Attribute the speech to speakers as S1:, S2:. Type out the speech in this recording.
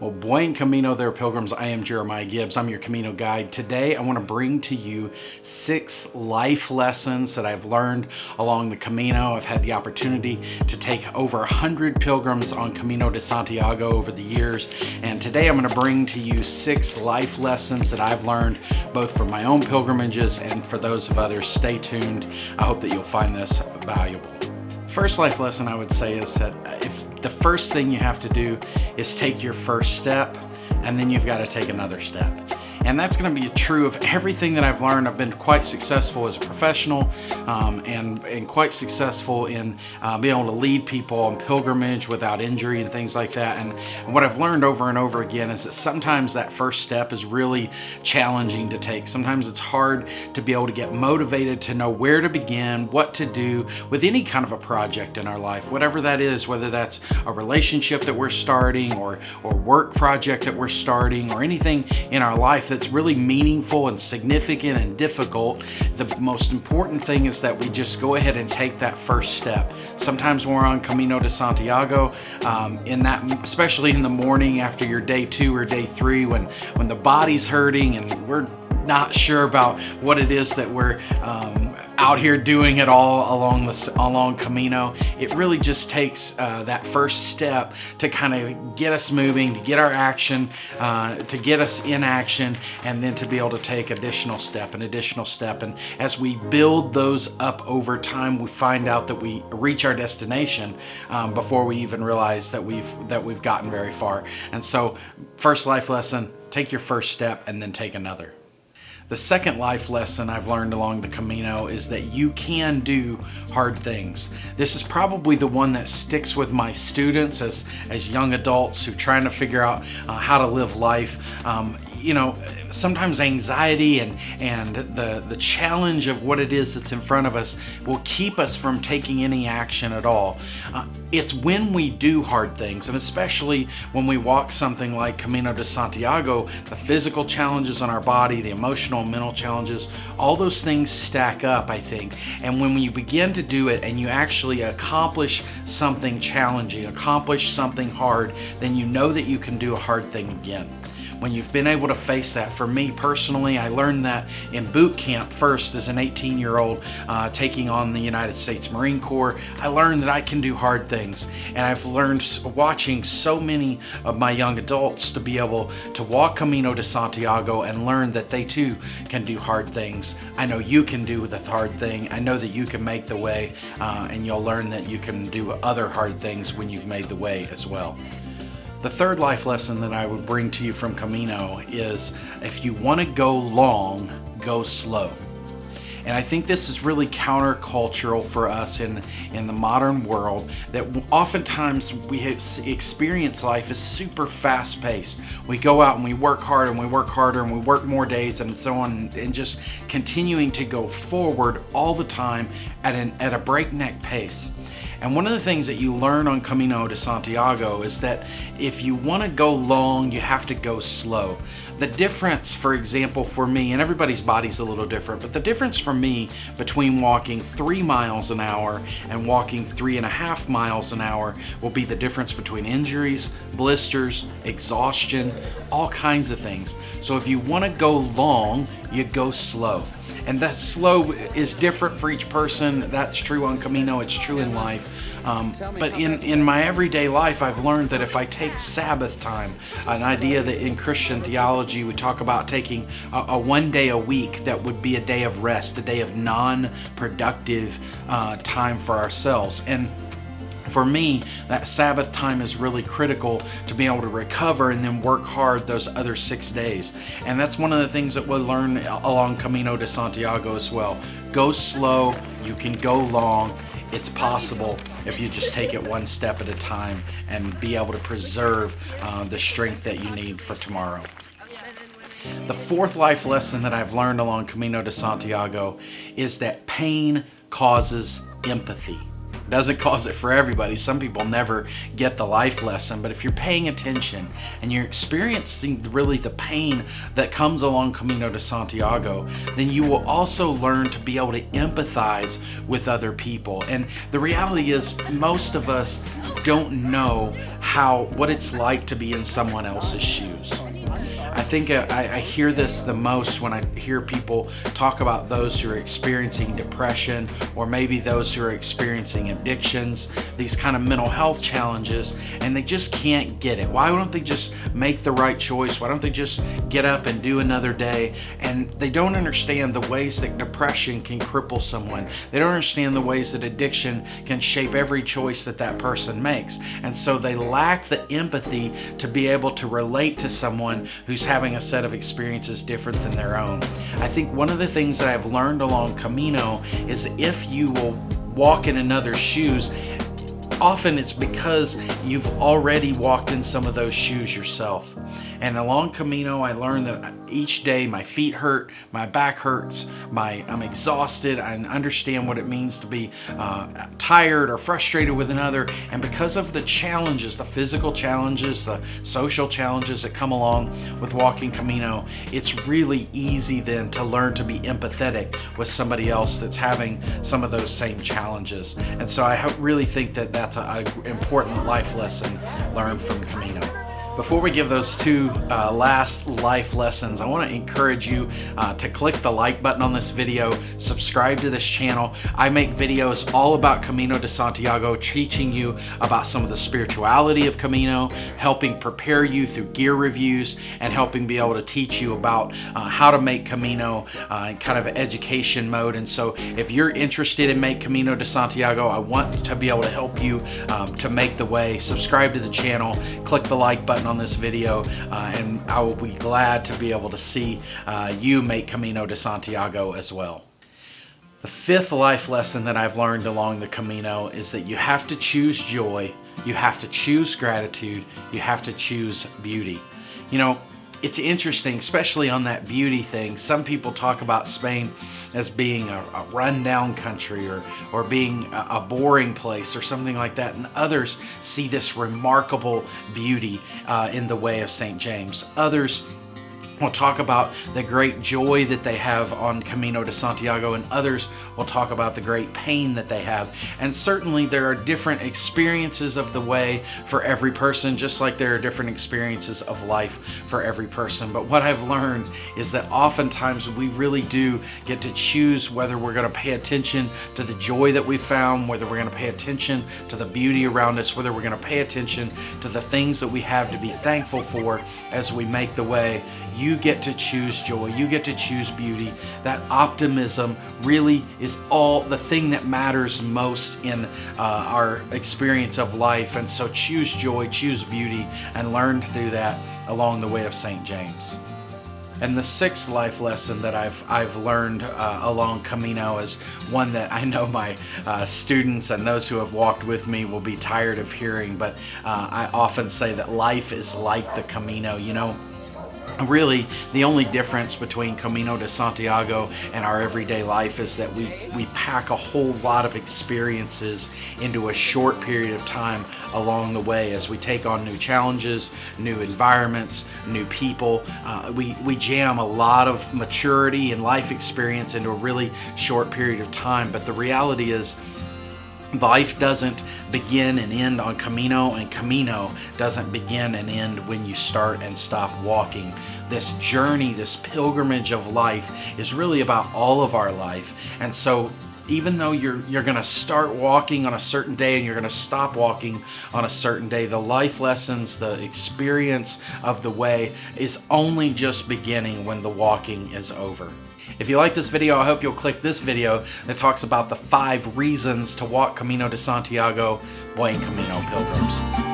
S1: Well, buen camino there, pilgrims. I am Jeremiah Gibbs. I'm your Camino guide. Today, I want to bring to you 6 life lessons that I've learned along the Camino. I've had the opportunity to take over 100 pilgrims on Camino de Santiago over the years. And today, I'm going to bring to you 6 life lessons that I've learned both for my own pilgrimages and for those of others. Stay tuned. I hope that you'll find this valuable. First life lesson I would say is that if the first thing you have to do is take your first step, and then you've got to take another step. And that's going to be true of everything that I've learned. I've been quite successful as a professional and quite successful in being able to lead people on pilgrimage without injury and things like that. And what I've learned over and over again is that sometimes that first step is really challenging to take. Sometimes it's hard to be able to get motivated to know where to begin, what to do with any kind of a project in our life, whatever that is, whether that's a relationship that we're starting or work project that we're starting or anything in our life that's really meaningful and significant and difficult. The most important thing is that we just go ahead and take that first step. Sometimes when we're on Camino de Santiago, especially in the morning after your day 2 or day 3, when the body's hurting and we're not sure about what it is that we're out here doing it all along Camino, it really just takes that first step to kind of get us moving, to get our action, to get us in action, and then to be able to take additional step. And as we build those up over time, we find out that we reach our destination before we even realize that we've gotten very far. And so, first life lesson: take your first step and then take another. The second life lesson I've learned along the Camino is that you can do hard things. This is probably the one that sticks with my students as young adults who are trying to figure out how to live life. Sometimes anxiety and the challenge of what it is that's in front of us will keep us from taking any action at all. It's when we do hard things, and especially when we walk something like Camino de Santiago, the physical challenges on our body, the emotional and mental challenges, all those things stack up, I think. And when you begin to do it and you actually accomplish something challenging, accomplish something hard, then you know that you can do a hard thing again. When you've been able to face that. For me personally, I learned that in boot camp first as an 18-year-old taking on the United States Marine Corps. I learned that I can do hard things, and I've learned watching so many of my young adults to be able to walk Camino de Santiago and learn that they too can do hard things. I know you can do the hard thing. I know that you can make the way, and you'll learn that you can do other hard things when you've made the way as well. The third life lesson that I would bring to you from Camino is, if you want to go long, go slow. And I think this is really countercultural for us in the modern world, that oftentimes we experience life as super fast-paced. We go out and we work hard and we work harder and we work more days and so on, and just continuing to go forward all the time at a breakneck pace. And one of the things that you learn on Camino de Santiago is that if you want to go long, you have to go slow. The difference, for example, for me, and everybody's body's a little different, but the difference for me between walking 3 miles an hour and walking 3.5 miles an hour will be the difference between injuries, blisters, exhaustion, all kinds of things. So if you want to go long, you go slow. And that slow is different for each person. That's true on Camino, it's true in life. But in my everyday life, I've learned that if I take Sabbath time, an idea that in Christian theology we talk about taking a 1 day a week that would be a day of rest, a day of non-productive time for ourselves. And for me, that Sabbath time is really critical to be able to recover and then work hard those other 6 days. And that's one of the things that we'll learn along Camino de Santiago as well. Go slow, you can go long. It's possible if you just take it one step at a time and be able to preserve the strength that you need for tomorrow. The fourth life lesson that I've learned along Camino de Santiago is that pain causes empathy. doesn't cause it for everybody. Some people never get the life lesson, but if you're paying attention and you're experiencing really the pain that comes along Camino de Santiago, then you will also learn to be able to empathize with other people. And the reality is, most of us don't know what it's like to be in someone else's shoes. I think I hear this the most when I hear people talk about those who are experiencing depression, or maybe those who are experiencing addictions, these kind of mental health challenges, and they just can't get it. Why don't they just make the right choice? Why don't they just get up and do another day? And they don't understand the ways that depression can cripple someone. They don't understand the ways that addiction can shape every choice that that person makes. And so they lack the empathy to be able to relate to someone who's having a set of experiences different than their own. I think one of the things that I've learned along Camino is if you will walk in another's shoes, often it's because you've already walked in some of those shoes yourself. And along Camino, I learned that each day my feet hurt, my back hurts, I'm exhausted. I understand what it means to be tired or frustrated with another. And because of the challenges, the physical challenges, the social challenges that come along with walking Camino, it's really easy then to learn to be empathetic with somebody else that's having some of those same challenges. And so I really think that that's an important life lesson learned from Camino. Before we give those two last life lessons, I want to encourage you to click the like button on this video, subscribe to this channel. I make videos all about Camino de Santiago, teaching you about some of the spirituality of Camino, helping prepare you through gear reviews, and helping be able to teach you about how to make Camino in kind of education mode. And so if you're interested in Make Camino de Santiago, I want to be able to help you to make the way. Subscribe to the channel, click the like button on this video, and I will be glad to be able to see you make Camino de Santiago as well. The fifth life lesson that I've learned along the Camino is that you have to choose joy, you have to choose gratitude, you have to choose beauty. You know, it's interesting, especially on that beauty thing. Some people talk about Spain as being a rundown country or being a boring place or something like that, and others see this remarkable beauty in the way of St. James. Others will talk about the great joy that they have on Camino de Santiago, and others will talk about the great pain that they have. And certainly there are different experiences of the way for every person, just like there are different experiences of life for every person. But what I've learned is that oftentimes we really do get to choose whether we're going to pay attention to the joy that we found, whether we're going to pay attention to the beauty around us, whether we're going to pay attention to the things that we have to be thankful for as we make the way. You get to choose joy. You get to choose beauty. That optimism really is all the thing that matters most in our experience of life. And so choose joy, choose beauty, and learn to do that along the way of St. James. And the sixth life lesson that I've learned along Camino is one that I know my students and those who have walked with me will be tired of hearing, but I often say that life is like the Camino. You know, really, the only difference between Camino de Santiago and our everyday life is that we pack a whole lot of experiences into a short period of time along the way as we take on new challenges, new environments, new people. We jam a lot of maturity and life experience into a really short period of time, but the reality is life doesn't begin and end on Camino, and Camino doesn't begin and end when you start and stop walking. This journey, this pilgrimage of life is really about all of our life. And so even though you're going to start walking on a certain day and you're going to stop walking on a certain day, the life lessons, the experience of the way is only just beginning when the walking is over. If you like this video, I hope you'll click this video that talks about the 5 reasons to walk Camino de Santiago. Buen Camino, pilgrims.